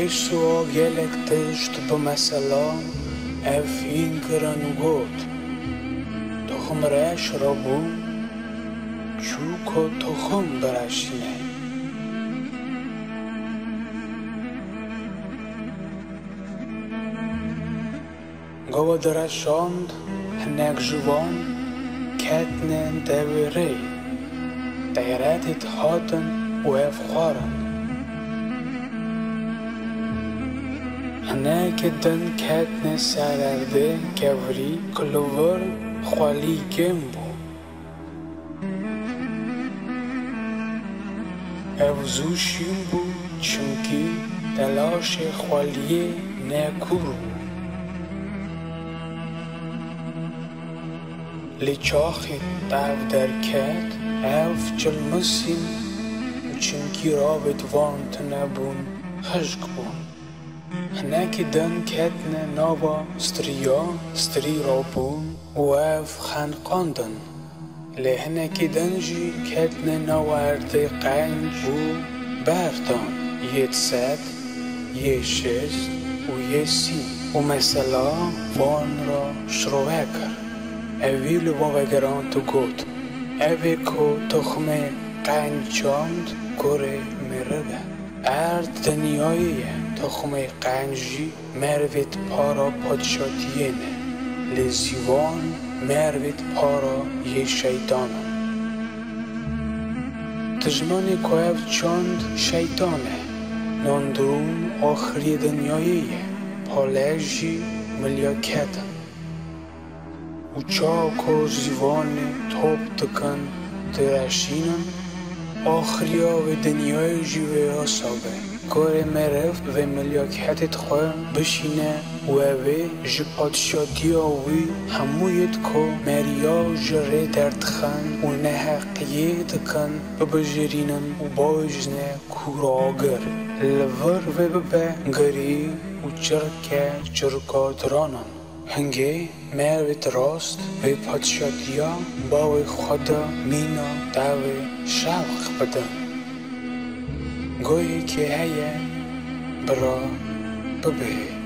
Jesu gelektisht b'meselam efin krangot Tochum resh rabu Chuko tochum berashine Gova derashand hnek zhvan Ketne devirej Dejretit hatën u efkharën هناك دن كاتنا سارده كوري كلوور خوالي جنبو افزو شيمبو چونكي تلاش خوالي نكورو لچاخي داو دركات اف جلمسين چونكي رابط وانت نبون خشق بون هناك دن كاتنا نابا ستري رابون واف خانقاندن لهناك دنجي كاتنا نوارد قنج و بردان يتسد يشز و يسي ومثلا وان را شروكر اويل واوگران تو گوت اوه کو تخمه قنجاند گره مرده ارد دنیاییه تخمه قنجی مروید پارا پادشاتیینه لزیوان مروید پارا یه شیطانه تجمانی که چاند شیطانه ناندرون آخری دنیاییه پالجی ملیاکتن و چاک و زیوان توب دکن درشینن آخری و دنیای جیوه آسابه کار مرف و ملیاکتت خواه بشینه و اوه جی پادشاتی آوی همویت که مریا جره دردخن و نه حقیه دکن ببجرینن و باجنه کوراگر لور و ببه گری و چرکا درانن هنگه مروید راست و پادشاتیا باوی خدا مینا داوی شوق بدن گویی که هیه برا ببه